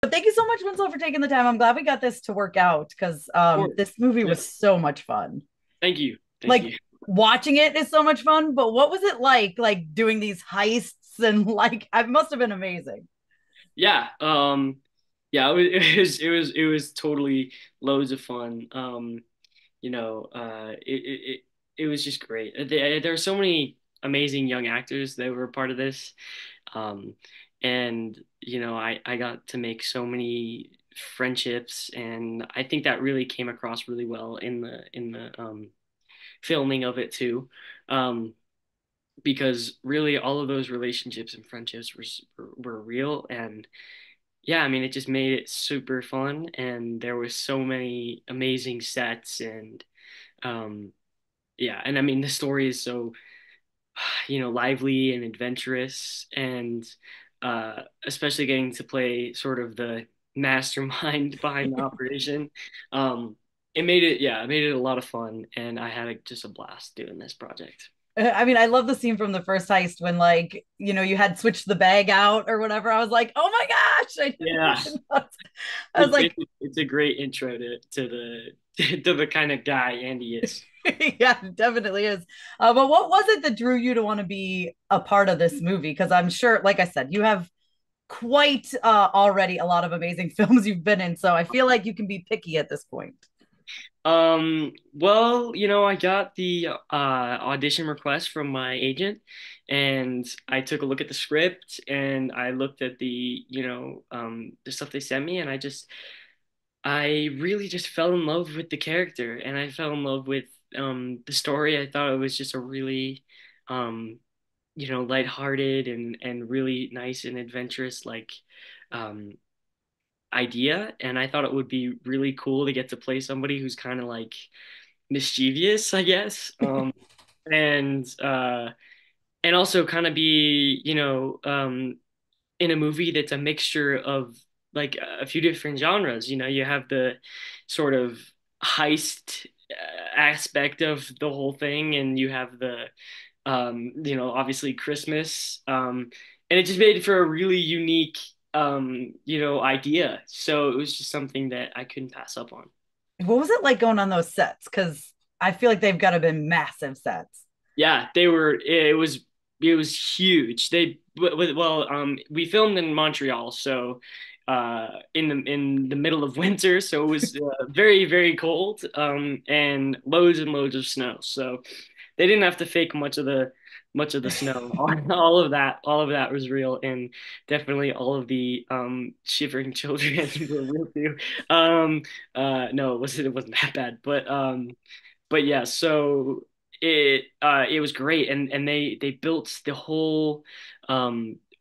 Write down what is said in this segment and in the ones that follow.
thank you so much, Winslow, for taking the time. I'm glad we got this to work out because Of course. this movie Yeah. was so much fun. Thank you. Thank Like you. watching it is so much fun, but what was it like doing these heists and like it must have been amazing. Yeah. Yeah, it was totally loads of fun. It was just great. There are so many amazing young actors that were a part of this. Um, and I got to make so many friendships, and I think that really came across really well in the filming of it too. Um, because really all of those relationships and friendships were real, and yeah, I mean, it just made it super fun, and there was so many amazing sets, and um, yeah, and I mean, the story is so, lively and adventurous, and especially getting to play sort of the mastermind behind the operation. Um, it made it a lot of fun, and I had just a blast doing this project. I mean, I love the scene from the first heist when like, you had switched the bag out or whatever. I was like, "Oh my gosh." I didn't Yeah, even know. I was it's like, it's a great intro to the to the kind of guy Andy is. yeah, it definitely is. But what was it that drew you to want to be a part of this movie? Because I'm sure, like I said, you have quite already a lot of amazing films you've been in. So I feel like you can be picky at this point. Well, I got the audition request from my agent, and I took a look at the script, and I looked at the stuff they sent me, and I really just fell in love with the character, and I fell in love with the story. I thought it was just a really um lighthearted and really nice and adventurous um idea, and I thought it would be really cool to get to play somebody who's kind of like mischievous, I guess. And and also kind of be, in a movie that's a mixture of like a few different genres. You have the sort of heist aspect of the whole thing, and you have the obviously Christmas. And it just made for a really unique idea. So it was just something that I couldn't pass up on. What was it like going on those sets? Because I feel like they've got to have been massive sets. Yeah, they were. It was huge. We filmed in Montreal, so in the middle of winter, so it was very very cold, and loads of snow. So they didn't have to fake much of the snow. All of that was real, and definitely all of the shivering children were real too. No, it wasn't that bad, but yeah, so it was great, and they built the whole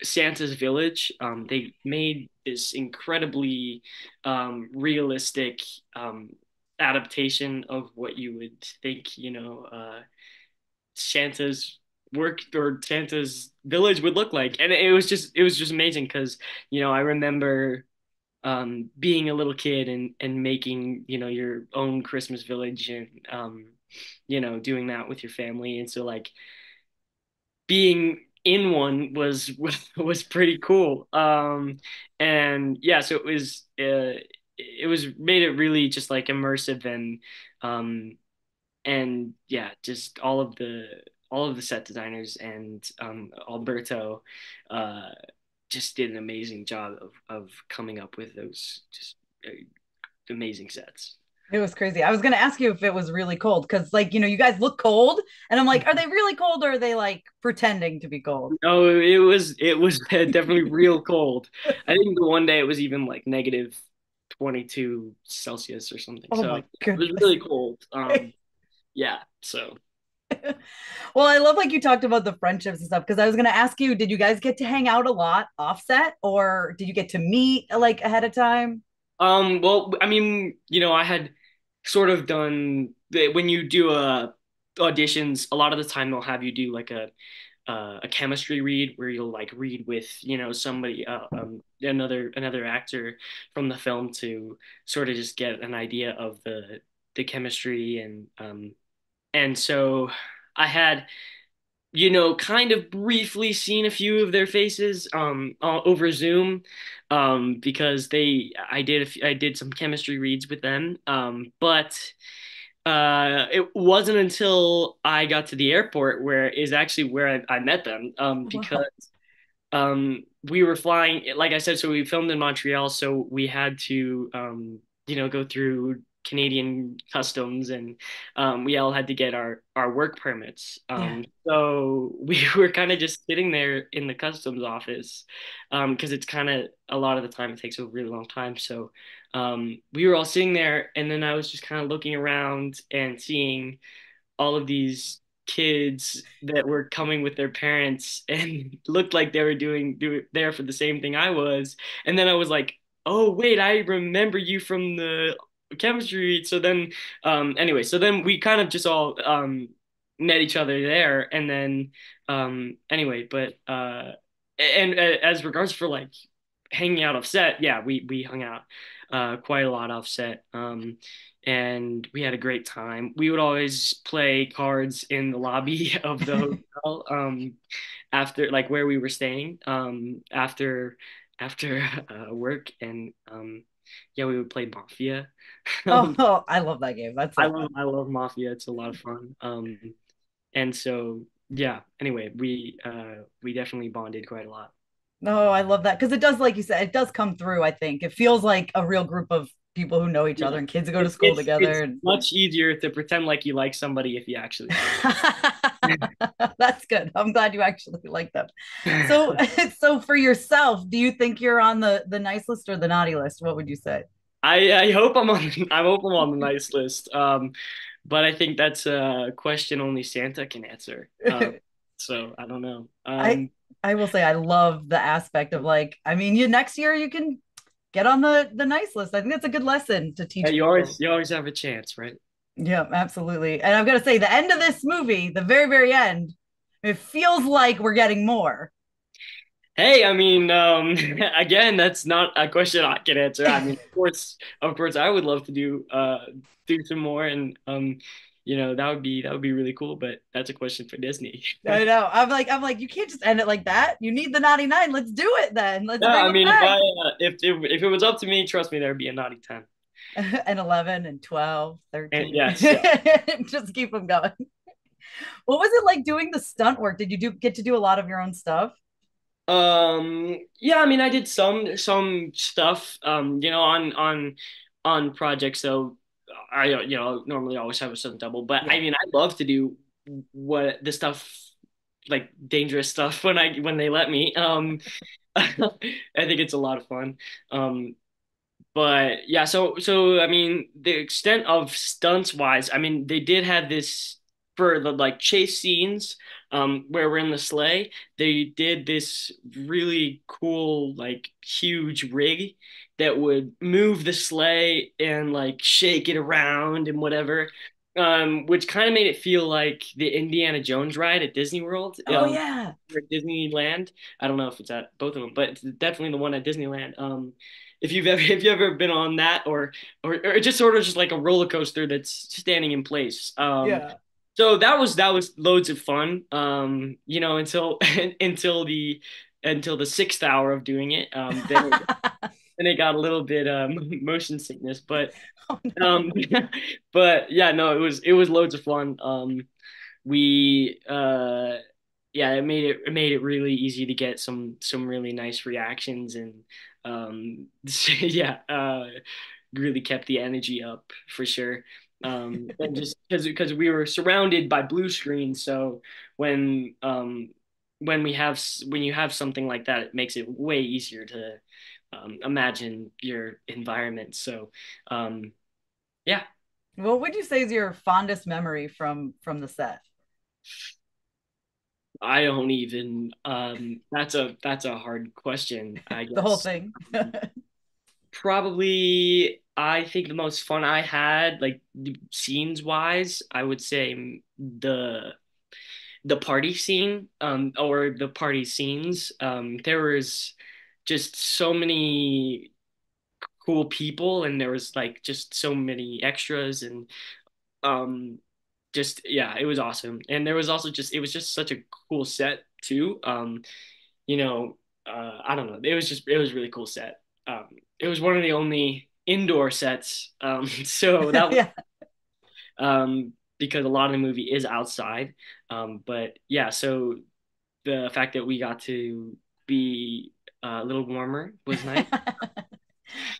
Santa's village. They made this incredibly realistic adaptation of what you would think, Santa's work or Santa's village would look like, and it was just amazing because I remember being a little kid and making your own Christmas village, and doing that with your family, and so like being in one was pretty cool. And yeah, so it was made it really just like immersive, um and yeah, just all of the set designers, and Alberto uh just did an amazing job of coming up with those just amazing sets. It was crazy. I was going to ask you if it was really cold because, like, you guys look cold. And I'm like, are they really cold or are they like pretending to be cold? No, it was definitely real cold. I think the one day it was even like negative 22 Celsius or something. Oh So my it was goodness. really cold. Yeah. So Well, I love like you talked about the friendships and stuff because I was going to ask you, did you guys get to hang out a lot offset or did you get to meet like ahead of time? well, I mean, I had sort of done when you do auditions, a lot of the time they'll have you do like a chemistry read where you'll like read with somebody another actor from the film to sort of just get an idea of the chemistry, and so I had kind of briefly seen a few of their faces over Zoom because I did some chemistry reads with them but it wasn't until I got to the airport where is actually where I met them because Wow. we were flying, like I said, so we filmed in Montreal, so we had to, go through Canadian customs, and we all had to get our work permits. Yeah. So we were kind of just sitting there in the customs office, because it's kind of a lot of the time it takes a really long time. So we were all sitting there, and then I was just kind of looking around and seeing all of these kids that were coming with their parents and looked like they were doing there for the same thing I was. And then I was like, oh wait, I remember you from the chemistry. So then anyway, so then we kind of just all met each other there. And then anyway, but and as regards for like hanging out off set, yeah, we hung out quite a lot off set. And we had a great time. We would always play cards in the lobby of the hotel after like where we were staying after work, and yeah, we would play Mafia. Um, Oh, I love that game. That's so fun. I love Mafia. It's a lot of fun. And so yeah. Anyway, we definitely bonded quite a lot. No, I love that because it does, like you said, it does come through. I think it feels like a real group of people who know each Yeah. other and kids who go to school It's together. And much easier to pretend like you like somebody if you actually like that's good. I'm glad you actually like them. them. So, so for yourself, do you think you're on the nice list or the naughty list? What would you say? I hope I'm on I hope I'm on the nice list. But I think that's a question only Santa can answer. So I don't know. I I will say I love the aspect of like, I mean, you next year you can get on the nice list. I think that's a good lesson to Yeah, teach people. you always have a chance, right? Yeah, absolutely. And I've got to say, the end of this movie, the very, very end, it feels like we're getting more. Hey, I mean, again, that's not a question I can answer. I mean, of course, I would love to do some more, and that would be really cool. But that's a question for Disney. I know. I'm like, you can't just end it like that. You need the 99. Let's do it then. Let's Yeah, bring I it mean, back. if it was up to me, trust me, there'd be a naughty 10. And 11 and 12, And 13. yes, yeah. Just keep them going. What was it like doing the stunt work? Did you get to do a lot of your own stuff? Yeah, I mean, I did some stuff, on projects. So I, normally always have a stunt double, but I Yeah. mean, I love to do what the stuff like dangerous stuff when they let me. I think it's a lot of fun. But yeah, so I mean, the extent of stunts wise, I mean, they did have this for the like chase scenes, where we're in the sleigh. They did this really cool, like huge rig that would move the sleigh and like shake it around and whatever, which kind of made it feel like the Indiana Jones ride at Disney World, Oh yeah. or Disneyland. I don't know if it's at both of them, but it's definitely the one at Disneyland. If you've ever been on that, or just sort of just like a roller coaster that's standing in place. Yeah. So that was loads of fun. Until until the sixth hour of doing it. Then it got a little bit motion sickness, Oh um, no. but yeah, no, it was loads of fun. We Yeah, it made it really easy to get some really nice reactions, and yeah, really kept the energy up for sure. And just because we were surrounded by blue screens, so when um when you have something like that, it makes it way easier to imagine your environment. So yeah. What would you say is your fondest memory from the set? I don't even that's a hard question, I The whole guess. thing. Probably I think the most fun I had, like scenes wise, I would say the party scene, or the party scenes. There was just so many cool people, and there was like just so many extras, and um just yeah, it was awesome. And there was also just it was just such a cool set too. You know, I don't know. It was a really cool set. It was one of the only indoor sets. So that was Yeah. because a lot of the movie is outside. But yeah, so the fact that we got to be a little warmer was nice.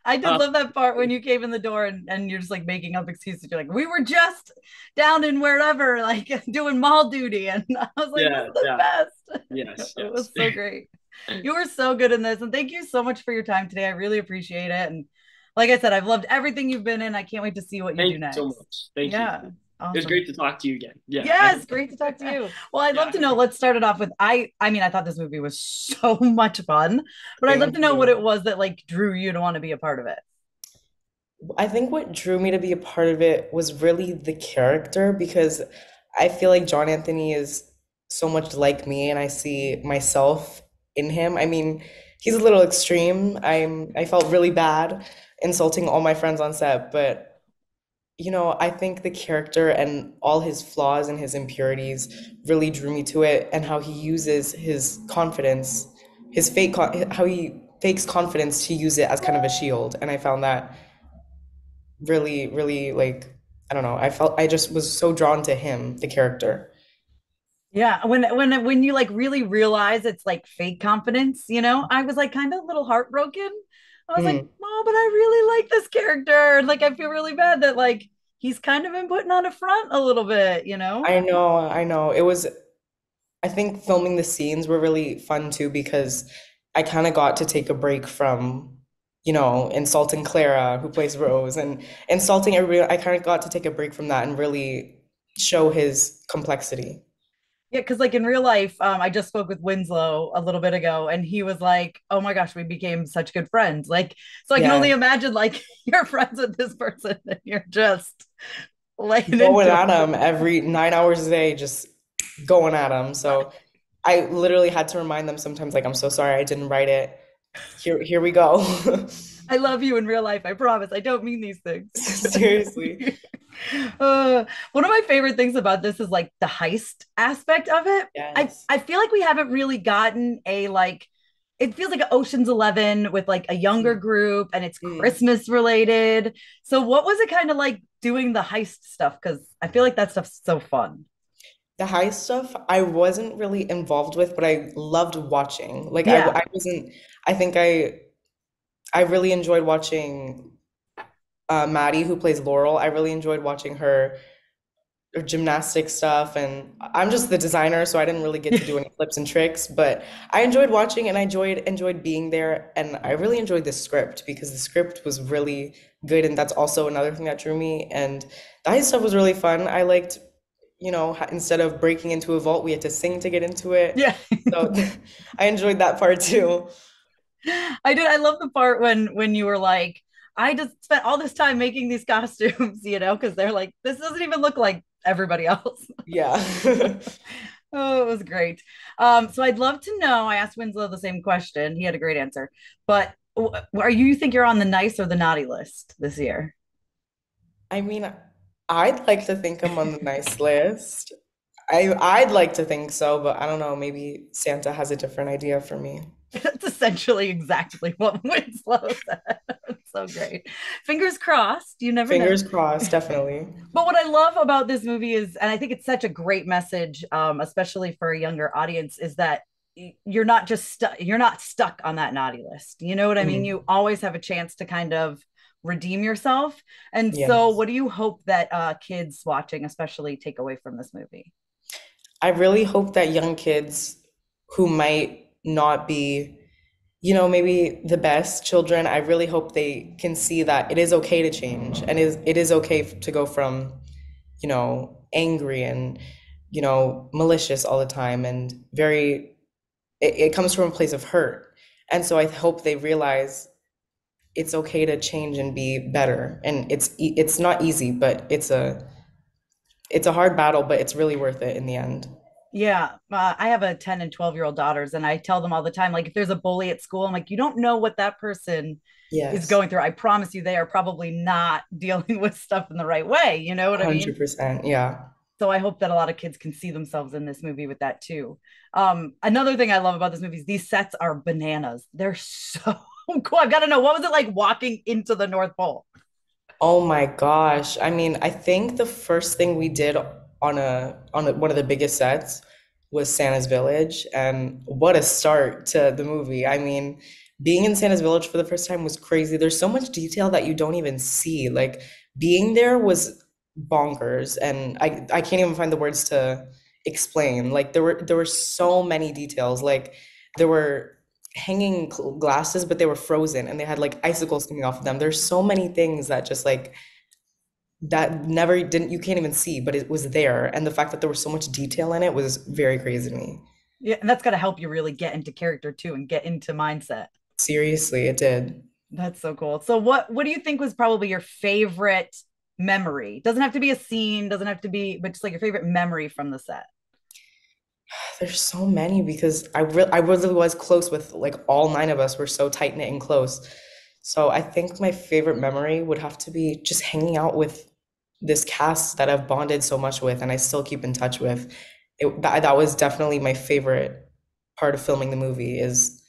I did Uh, love that part when you came in the door and you're just like making up excuses. You're like, we were just down in wherever, like doing mall duty. And I was like, this yeah, is the yeah, best. yes, It was yes. so great. You were so good in this. And thank you so much for your time today. I really appreciate it. And like I said, I've loved everything you've been in. I can't wait to see what you Thank do you so next. much. Thank you. Yeah. It was Awesome. great to talk to you again. Yeah, Yes, great to talk to you. Well, I'd love yeah. to know. Let's start it off with I mean, I thought this movie was so much fun, but I'd love Thank to know what you. it was that like drew you to want to be a part of it. I think what drew me to be a part of it was really the character because I feel like John Anthony is so much like me and I see myself in him. I mean, he's a little extreme. I felt really bad insulting all my friends on set, but I think the character and all his flaws and his impurities really drew me to it and how he uses his confidence, how he fakes confidence to use it as kind of a shield. And I found that really, really like, I don't know, I just was so drawn to him, the character. Yeah, when you like really realize it's like fake confidence, I was like kind of a little heartbroken. I was like, Mm. oh, but I really like this character. Like I feel really bad that like he's kind of been putting on a front a little bit. I know, I know. I think filming the scenes were really fun too because I kind of got to take a break from, insulting Clara, who plays Rose, and insulting everybody. I kind of got to take a break from that and really show his complexity. Yeah, because like in real life, I just spoke with Winslow a little bit ago, and he was like, "Oh my gosh, we became such good friends." Like, so I can only Yeah, imagine like you're friends with this person, and you're just laying going into at it. him every 9 hours a day, just going at him. So I literally had to remind them sometimes, like, I'm so sorry I didn't write it. Here we go. I love you in real life. I promise. I don't mean these things. Seriously. One of my favorite things about this is like the heist aspect of it. I Yes. I feel like we haven't really gotten a like. It feels like an Ocean's 11 with like a younger group, and it's Mm. Christmas related. So, what was it kind of like doing the heist stuff? Because I feel like that stuff's so fun. The high stuff I wasn't really involved with, but I loved watching. Like Yeah, I wasn't. I think I really enjoyed watching Maddie, who plays Laurel. I really enjoyed watching her gymnastic stuff, and I'm just the designer, so I didn't really get to do any flips and tricks. But I enjoyed watching, and I enjoyed being there, and I really enjoyed the script because the script was really good, and that's also another thing that drew me. And the high stuff was really fun. I liked instead of breaking into a vault, we had to sing to get into it. yeah. So I enjoyed that part too. I did. I love the part when you were like, I just spent all this time making these costumes, because they're like, this doesn't even look like everybody else. Yeah. Oh, it was great. So I'd love to know. I asked Winslow the same question. He had a great answer. But are you think you're on the nice or the naughty list this year? I mean, I'd like to think I'm on the nice list. I'd like to think so, but I don't know, maybe Santa has a different idea for me. That's essentially exactly what Winslow said. It's so great. Fingers crossed. You never know. Fingers crossed, definitely. But what I love about this movie is, and I think it's such a great message, especially for a younger audience, is that you're not just stuck. You're not stuck on that naughty list. You know what I mean? Mhm. You always have a chance to kind of redeem yourself. And so, Yes. what do you hope that kids watching, especially, take away from this movie? I really hope that young kids who might not be, maybe the best children, I really hope they can see that it is okay to change and it is okay to go from, angry and, malicious all the time and it comes from a place of hurt. And so I hope they realize it's okay to change and be better. And it's not easy, but it's a hard battle, but it's really worth it in the end. Yeah, I have a 10 and 12-year-old daughters, and I tell them all the time, like, if there's a bully at school, I'm like, you don't know what that person is Yes. going through. I promise you, they are probably not dealing with stuff in the right way. You know what I mean? 100%. Yeah. So I hope that a lot of kids can see themselves in this movie with that too. Another thing I love about this movie is these sets are bananas. They're so cool. I've got to know, what was it like walking into the North Pole? Oh my gosh. I mean, I think the first thing we did one of the biggest sets was Santa's Village, and what a start to the movie. I mean, being in Santa's Village for the first time was crazy. There's so much detail that you don't even see. Like being there was bonkers, and I can't even find the words to explain. Like there were so many details. Like there were hanging glasses, but they were frozen and they had like icicles coming off of them. There's so many things that just like that never didn't you can't even see, but it was there. And the fact that there was so much detail in it was very crazy to me. Yeah, and that's got to help you really get into character too and get into mindset. Seriously, it did. That's so cool. So what do you think was probably your favorite memory? Doesn't have to be a scene, doesn't have to be, but just like your favorite memory from the set. There's so many because I really was close with like all nine of us were so tight knit and close. So I think my favorite memory would have to be just hanging out with this cast that I've bonded so much with and I still keep in touch with. That was definitely my favorite part of filming the movie is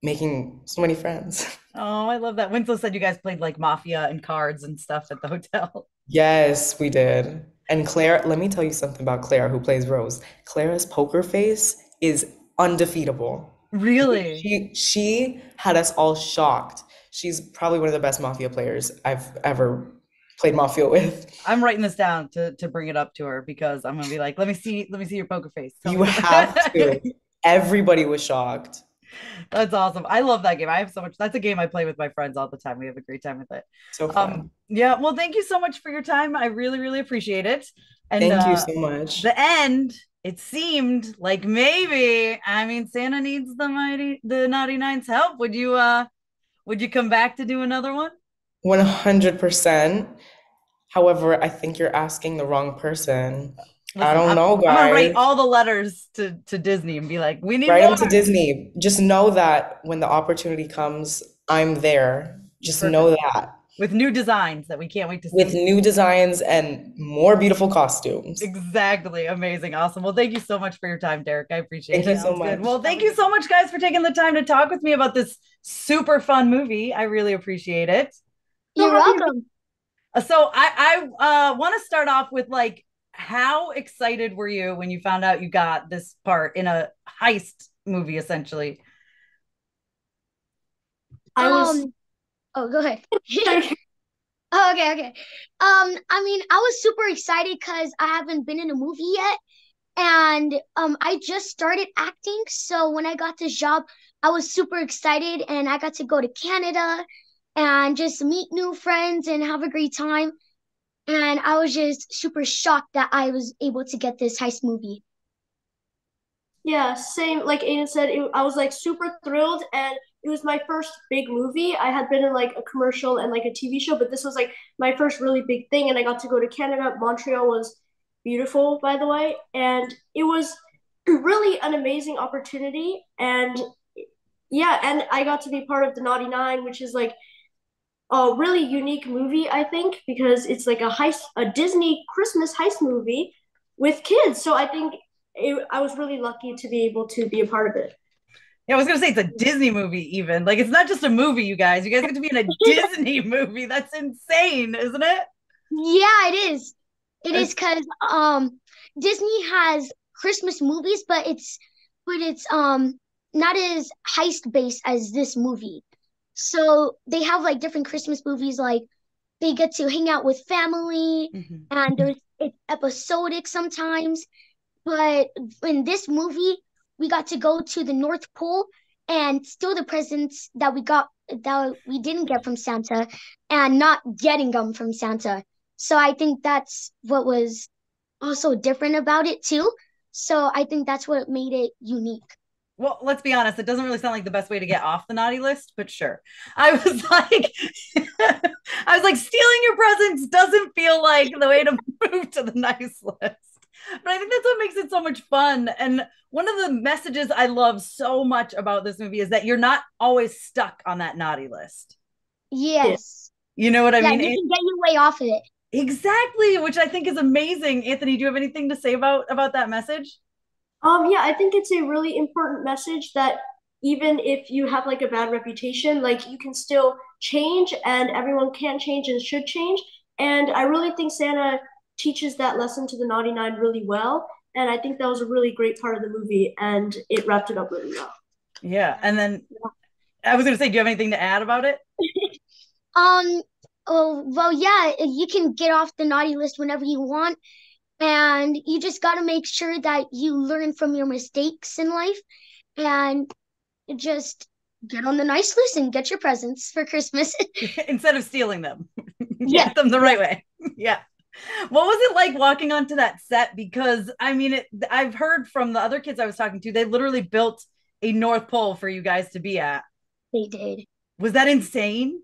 making so many friends. Oh, I love that. Winslow said you guys played like mafia and cards and stuff at the hotel. Yes, we did. And Claire, let me tell you something about Claire, who plays Rose. Claire's poker face is undefeatable. Really? She had us all shocked. She's probably one of the best mafia players I've ever played mafia with. I'm writing this down to bring it up to her because I'm gonna be like, let me see your poker face. Tell You me. have to. Everybody was shocked. That's awesome. I love that game. I have so much. That's a game I play with my friends all the time. We have a great time with it. So fun. Yeah. Well, thank you so much for your time. I really, really appreciate it. And Thank you so much. the end, it seemed like maybe, I mean, Santa needs the Naughty Nine's help. Would you come back to do another one? 100%. However, I think you're asking the wrong person. I Listen, don't know, I'm gonna write guys. all the letters to Disney and be like, we need Write more. them to Disney. Just know that when the opportunity comes, I'm there. Just know Perfect. that. With new designs that we can't wait to With see. new designs and more beautiful costumes. Exactly. Amazing. Awesome. Well, thank you so much for your time, Derek. I appreciate Thank you it. so Sounds good. much. Well, thank you so much, guys, for taking the time to talk with me about this super fun movie. I really appreciate it. You're welcome. So I want to start off with like, how excited were you when you found out you got this part in a heist movie, essentially? I was oh, go ahead. Oh, okay. I mean, I was super excited because I haven't been in a movie yet. And I just started acting. So when I got this job, I was super excited and I got to go to Canada and just meet new friends and have a great time. And I was just super shocked that I was able to get this heist movie. Yeah, same. Like Aiden said, I was like super thrilled, and it was my first big movie. I had been in like a commercial and like a TV show, but this was like my first really big thing, and I got to go to Canada. Montreal was beautiful, by the way, and it was really an amazing opportunity. And yeah, and I got to be part of the Naughty Nine, which is like a really unique movie, I think, because it's like a Disney Christmas heist movie with kids. So I think I was really lucky to be able to be a part of it. Yeah, I was gonna say it's a Disney movie, even. Like it's not just a movie, you guys. You guys get to be in a Disney movie. That's insane, isn't it? Yeah, it is. It is because Disney has Christmas movies, but it's not as heist based as this movie. So they have like different Christmas movies, like they get to hang out with family, and it's episodic sometimes. But in this movie, we got to go to the North Pole and steal the presents that we didn't get from Santa, and not getting them from Santa. So I think that's what was also different about it too. So I think that's what made it unique. Well, let's be honest, it doesn't really sound like the best way to get off the naughty list, but sure. I was like, I was like, stealing your presents doesn't feel like the way to move to the nice list. But I think that's what makes it so much fun. And one of the messages I love so much about this movie is that you're not always stuck on that naughty list. Yes. You know what I Yeah, mean? you can get your way off of it. Exactly, which I think is amazing. Anthony, do you have anything to say about that message? Yeah, I think it's a really important message that even if you have like a bad reputation, like you can still change and everyone can change and should change. And I really think Santa teaches that lesson to the Naughty Nine really well. And I think that was a really great part of the movie and it wrapped it up really well. Yeah, and then I was going to say, do you have anything to add about it? Um, oh, well, yeah, you can get off the naughty list whenever you want, and you just got to make sure that you learn from your mistakes in life and just get on the nice list and get your presents for Christmas. Instead of stealing them, Yeah, get them the right way. Yeah. What was it like walking onto that set? Because I mean, I've heard from the other kids I was talking to, they literally built a North Pole for you guys to be at. they did. Was that insane?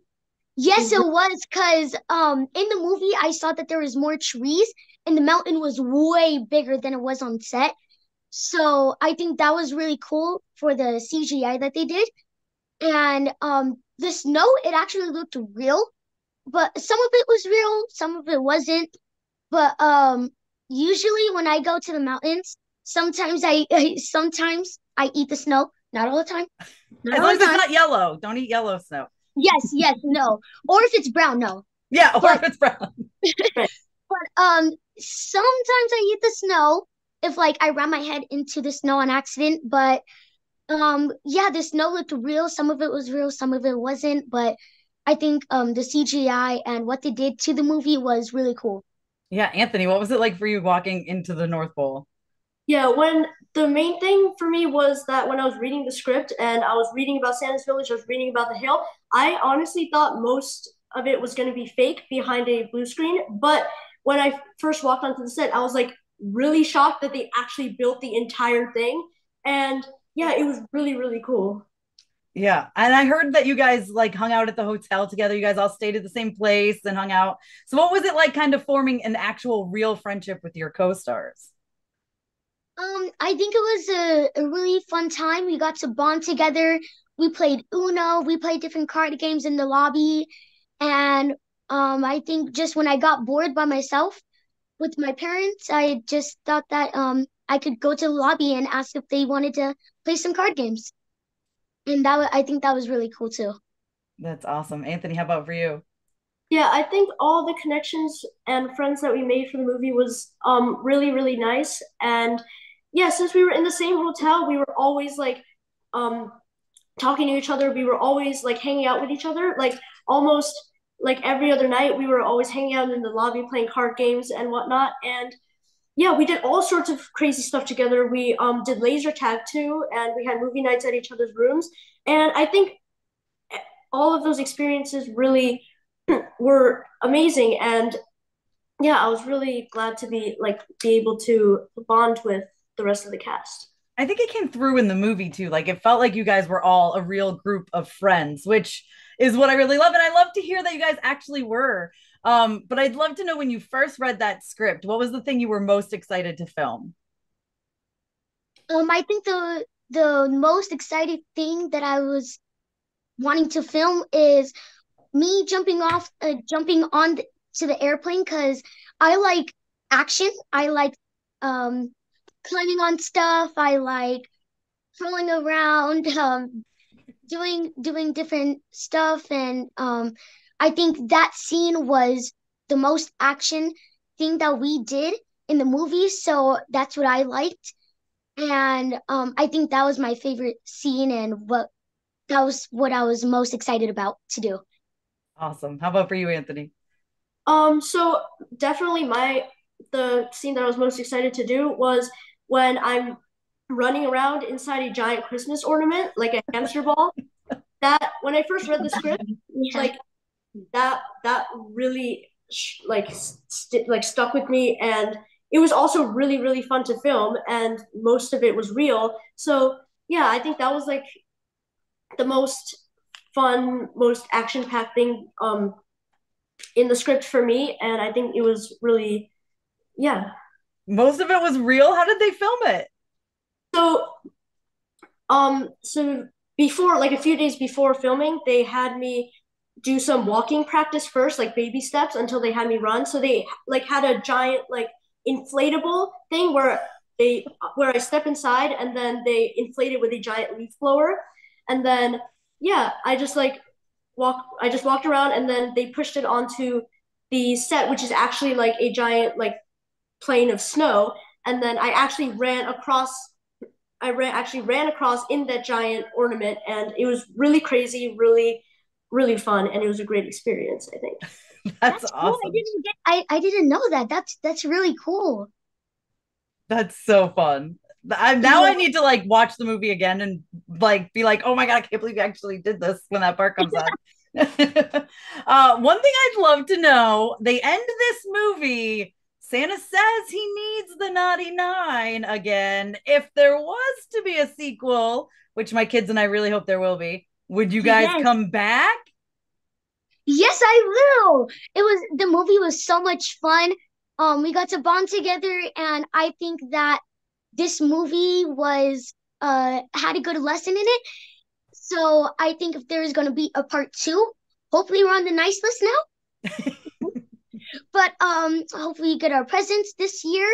Yes, it was because in the movie I saw that there was more trees and the mountain was way bigger than it was on set. So I think that was really cool for the CGI that they did. And the snow, it actually looked real, but some of it was real, some of it wasn't. But usually when I go to the mountains, sometimes I eat the snow. Not all the time. Not As all long the as it's time. not yellow, don't eat yellow snow. Yes, yes, no. Or if it's brown, no. Yeah, or But if it's brown. sometimes I eat the snow if like I ram my head into the snow on accident. But yeah, the snow looked real. Some of it was real, some of it wasn't. But I think the CGI and what they did to the movie was really cool. Yeah, Anthony, what was it like for you walking into the North Pole? Yeah, when the main thing for me was that when I was reading the script and I was reading about Santa's Village, I was reading about the hill, I honestly thought most of it was going to be fake behind a blue screen. But when I first walked onto the set, I was like really shocked that they actually built the entire thing. And yeah, it was really, really cool. Yeah. And I heard that you guys like hung out at the hotel together. You guys all stayed at the same place and hung out. So what was it like kind of forming an actual real friendship with your co-stars? I think it was a really fun time. We got to bond together. We played Uno, we played different card games in the lobby. And I think just when I got bored by myself with my parents, I just thought that I could go to the lobby and ask if they wanted to play some card games. And I think that was really cool too. That's awesome. Anthony, how about for you? Yeah, I think all the connections and friends that we made for the movie was really, really nice. And yeah, since we were in the same hotel, we were always like um talking to each other. We were always like hanging out with each other. Like almost like every other night, we were always hanging out in the lobby playing card games and whatnot. And yeah, we did all sorts of crazy stuff together. We did laser tag too, and we had movie nights at each other's rooms. And I think all of those experiences really were amazing. And yeah, I was really glad to be able to bond with the rest of the cast. I think it came through in the movie too. Like it felt like you guys were all a real group of friends, which is what I really love. And I love to hear that you guys actually were. But I'd love to know when you first read that script, what was the thing you were most excited to film? I think the most exciting thing that I was wanting to film is me jumping on to the airplane because I like action. I like um, climbing on stuff. I like crawling around, doing different stuff, and I think that scene was the most action thing that we did in the movie. So that's what I liked, and I think that was my favorite scene, and what that was what I was most excited about to do. Awesome. How about for you, Anthony? So definitely the scene that I was most excited to do was when I'm running around inside a giant Christmas ornament, like a hamster ball. That when I first read the script, Yeah. like that really like stuck with me, and it was also really really fun to film, and most of it was real. So yeah, I think that was like the most fun, most action packed thing in the script for me, and I think it was really yeah. Most of it was real. How did they film it? So so before, like a few days before filming, they had me do some walking practice first, like baby steps, until they had me run. So they like had a giant like inflatable thing where I step inside and then they inflate it with a giant leaf blower. And then yeah, I just walked around and then they pushed it onto the set, which is actually like a giant like plane of snow. And then actually ran across in that giant ornament, and it was really crazy, really, really fun, and it was a great experience, I think. That's That's cool. awesome. I didn't know that. That's really cool. That's so fun. Now I need to like watch the movie again and like be like, oh my God, I can't believe you actually did this when that part comes on. One thing I'd love to know, they end this movie. Santa says he needs the naughty nine again. If there was to be a sequel, which my kids and I really hope there will be, would you guys Yes. come back? Yes, I will. The movie was so much fun. We got to bond together, and I think that this movie was had a good lesson in it. So I think if there is going to be a part two, hopefully we're on the nice list now. But hopefully we get our presents this year,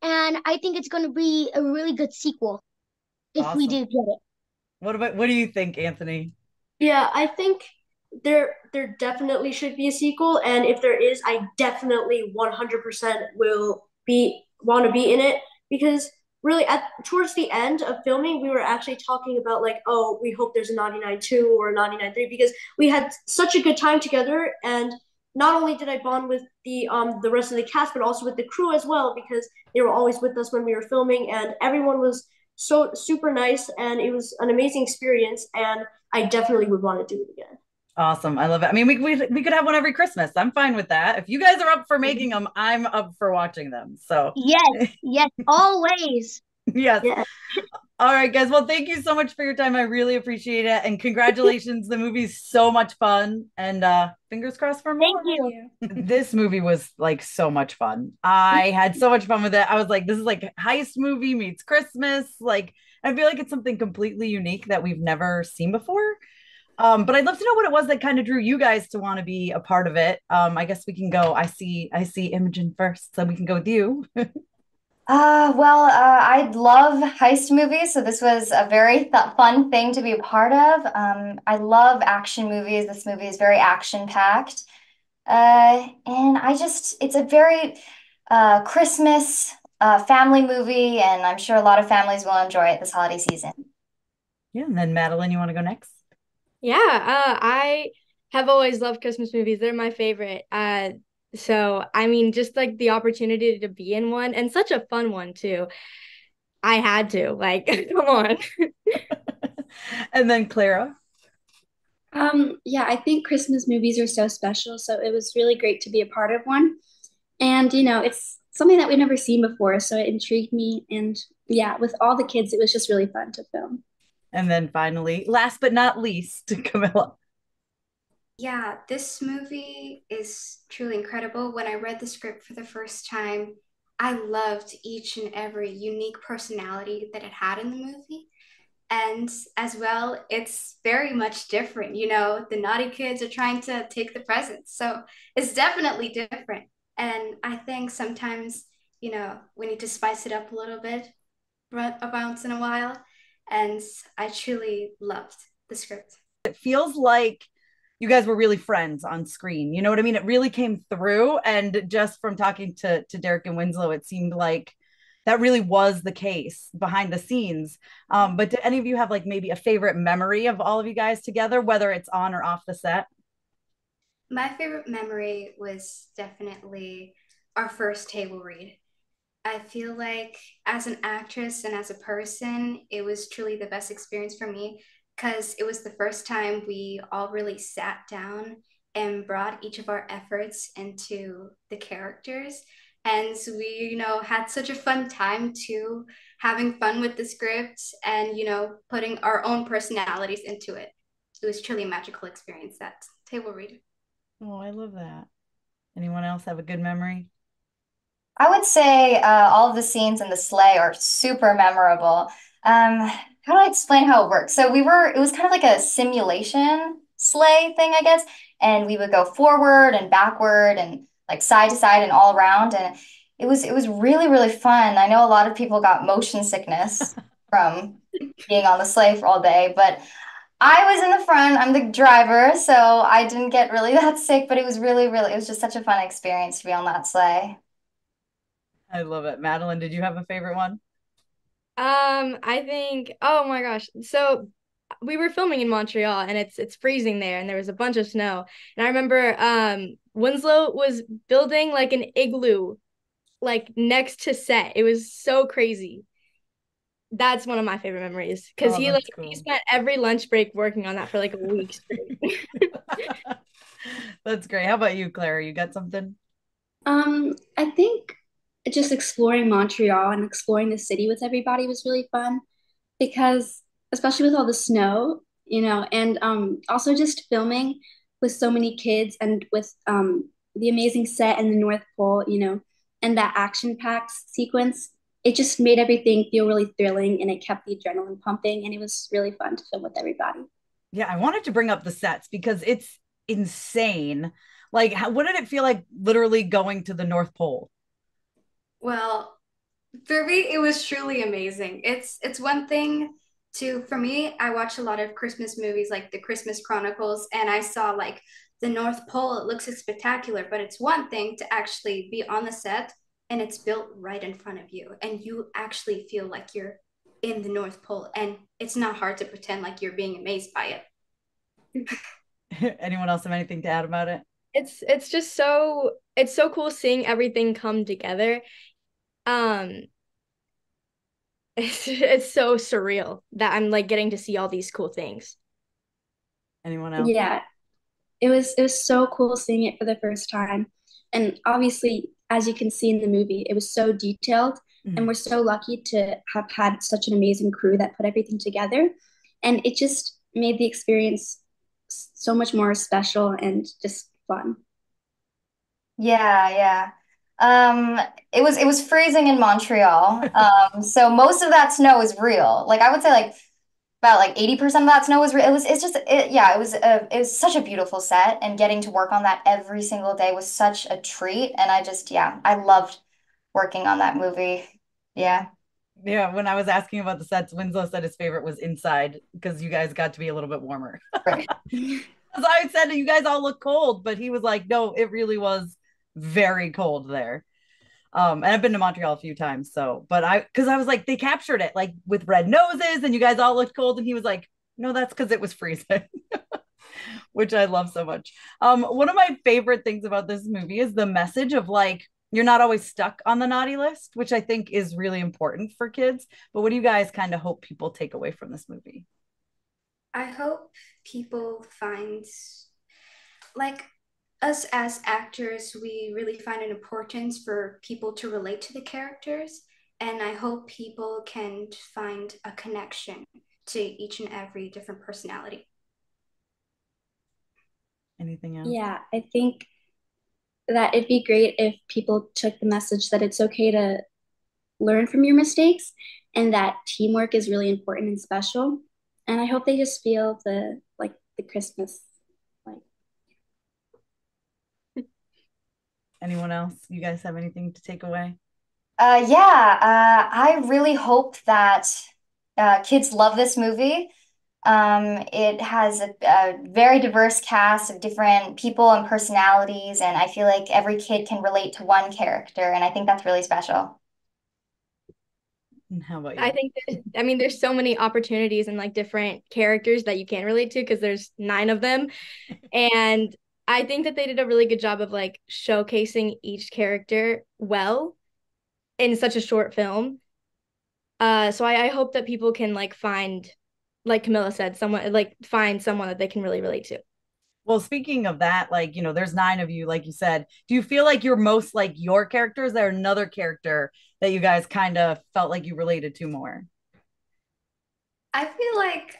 and I think it's going to be a really good sequel if we Awesome. do get it. What do you think, Anthony? Yeah, I think there definitely should be a sequel, and if there is, I definitely 100% will be want to be in it, because really at towards the end of filming, we were actually talking about like, oh, we hope there's a 99 2 or a 99 3, because we had such a good time together, and not only did I bond with the rest of the cast, but also with the crew as well, because they were always with us when we were filming, and everyone was so super nice, and it was an amazing experience, and I definitely would want to do it again. Awesome. I love it. I mean, we could have one every Christmas. I'm fine with that. If you guys are up for making them, I'm up for watching them. So, Yes, always. yes. Yeah. All right, guys. Well, thank you so much for your time. I really appreciate it. And congratulations. The movie's so much fun. And fingers crossed for more. Thank you. This movie was like so much fun. I had so much fun with it. I was like, this is like heist movie meets Christmas. Like, I feel like it's something completely unique that we've never seen before. But I'd love to know what it was that kind of drew you guys to want to be a part of it. I guess we can go. I see Imogen first, so we can go with you. I love heist movies, so this was a very th fun thing to be a part of. I love action movies. This movie is very action-packed. And it's a very Christmas family movie, and I'm sure a lot of families will enjoy it this holiday season. Yeah, and then Madeline, you want to go next? Yeah, I have always loved Christmas movies. They're my favorite. So I mean, just like the opportunity to be in one, and such a fun one too. I had to, like, come on. And then Clara. Yeah, I think Christmas movies are so special, so it was really great to be a part of one. And it's something that we've never seen before, so it intrigued me. And yeah, with all the kids, it was just really fun to film. And then finally, last but not least, Camilla. Yeah, this movie is truly incredible. When I read the script for the first time, I loved each and every unique personality that it had in the movie. And as well, it's very much different. The naughty kids are trying to take the presents. So it's definitely different. And I think sometimes, we need to spice it up a little bit once in a while. And I truly loved the script. It feels like you guys were really friends on screen. You know what I mean? It really came through. And just from talking to Derek and Winslow, it seemed like that really was the case behind the scenes. But do any of you have like maybe a favorite memory of all of you guys together, whether it's on or off the set? My favorite memory was definitely our first table read. I feel like as an actress and as a person, it was truly the best experience for me, because it was the first time we all really sat down and brought each of our efforts into the characters. And so we, had such a fun time too, having fun with the script and, putting our own personalities into it. It was truly a magical experience, that table read. Oh, I love that. Anyone else have a good memory? I would say all of the scenes in the sleigh are super memorable. How do I explain how it works? So it was kind of like a simulation sleigh thing, I guess. and we would go forward and backward and like side to side and all around. And it was really, really fun. I know a lot of people got motion sickness from being on the sleigh for all day, but I was in the front. I'm the driver, so I didn't get really that sick, but it was really, really, it was just such a fun experience to be on that sleigh. I love it. Madeline, did you have a favorite one? I think, oh my gosh. So we were filming in Montreal and it's freezing there and there was a bunch of snow. And I remember Winslow was building like an igloo like next to set. It was so crazy. That's one of my favorite memories because Oh, he that's he cool. spent every lunch break working on that for like a week straight. That's great. How about you, Clara? You got something? I think just exploring Montreal and exploring the city with everybody was really fun because especially with all the snow, and also just filming with so many kids and with the amazing set in the North Pole, and that action-packed sequence, it just made everything feel really thrilling and it kept the adrenaline pumping and it was really fun to film with everybody. Yeah, I wanted to bring up the sets because it's insane. Like, what did it feel like literally going to the North Pole? Well, for me, it was truly amazing. It's one thing to for me, I watch a lot of Christmas movies like the Christmas Chronicles, and I saw like the North Pole. It looks spectacular, but it's one thing to actually be on the set and it's built right in front of you, and you actually feel like you're in the North Pole, and it's not hard to pretend like you're being amazed by it. Anyone else have anything to add about it? It's just it's so cool seeing everything come together. Um, it's so surreal that I'm like getting to see all these cool things. Anyone else? Yeah, it was so cool seeing it for the first time. And obviously, as you can see in the movie, it was so detailed. And Mhm. we're so lucky to have had such an amazing crew that put everything together. And it just made the experience so much more special and just fun. Yeah, yeah. Um, it was freezing in Montreal. So most of that snow is real. Like I would say like about like 80% of that snow was real. It's just yeah, it was such a beautiful set and getting to work on that every single day was such a treat. And I just yeah, I loved working on that movie. Yeah. Yeah, when I was asking about the sets, Winslow said his favorite was inside because you guys got to be a little bit warmer. Right. As I said, you guys all look cold, but he was like, no, it really was very cold there. And I've been to Montreal a few times, so but because I was like, they captured it like with red noses, and you guys all looked cold, and he was like, no, that's because it was freezing, which I love so much. One of my favorite things about this movie is the message of like you're not always stuck on the naughty list, which I think is really important for kids. But what do you guys kind of hope people take away from this movie? I hope people find like us as actors, we really find an importance for people to relate to the characters. And I hope people can find a connection to each and every different personality. Anything else? Yeah, I think that it'd be great if people took the message that it's okay to learn from your mistakes and that teamwork is really important and special. And I hope they just feel the Christmas like Anyone else? You guys have anything to take away? Yeah, I really hope that kids love this movie. It has a very diverse cast of different people and personalities, and I feel like every kid can relate to one character, and I think that's really special. And how about I you? think I mean there's so many opportunities and like different characters that you can relate to because there's 9 of them. And I think that they did a really good job of like showcasing each character well in such a short film. So I hope that people can like find, like Camilla said, someone like find someone that they can really relate to. Well, speaking of that, like, there's 9 of you, like you said. Do you feel like you're most like your character? Is there another character that you guys kind of felt like you related to more? I feel like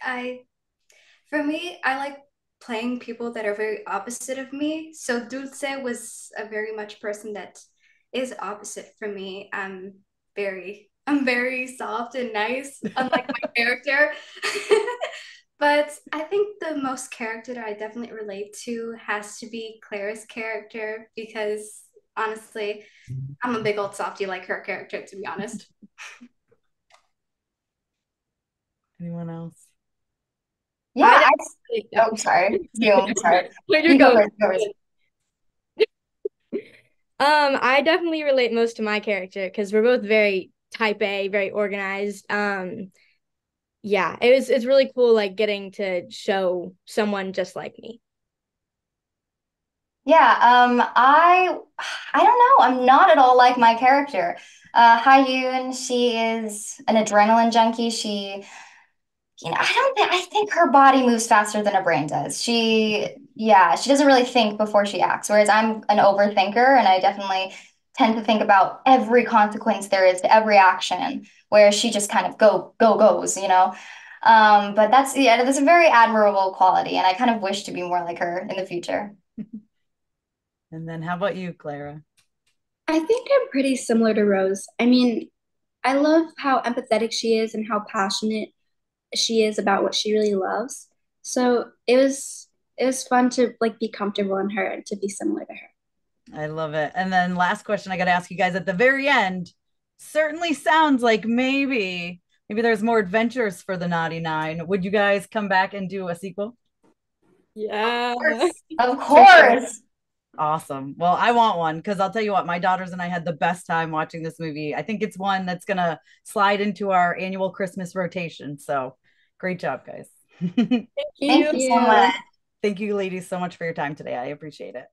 for me, I like playing people that are very opposite of me. So Dulce was a very much person that is opposite from me. I'm very soft and nice, unlike my character. But I think the most character that I definitely relate to has to be Claire's character because honestly, I'm a big old softie like her character, to be honest. Anyone else? Yeah, Yeah. oh, sorry. You, sorry. Where You you're go going. first. Go first. I definitely relate most to my character because we're both very type A, very organized. Yeah, it's really cool like getting to show someone just like me. Yeah, I don't know. I'm not at all like my character. Hyun, she is an adrenaline junkie. I think her body moves faster than her brain does. Yeah, she doesn't really think before she acts, whereas I'm an overthinker and I definitely tend to think about every consequence there is to every action, whereas she just kind of goes, you know? But that's a very admirable quality, and I kind of wish to be more like her in the future. And then how about you, Clara? I think I'm pretty similar to Rose. I mean, I love how empathetic she is and how passionate she is about what she really loves. So it was fun to like be comfortable in her and to be similar to her. I love it. And then last question I got to ask you guys at the very end. Certainly sounds like maybe there's more adventures for the Naughty Nine. Would you guys come back and do a sequel? Yeah. Of course. Awesome. Well, I want one because I'll tell you what, my daughters and I had the best time watching this movie. I think it's one that's going to slide into our annual Christmas rotation. So great job, guys. Thank Thank you. you so much. Thank you, ladies, so much for your time today. I appreciate it.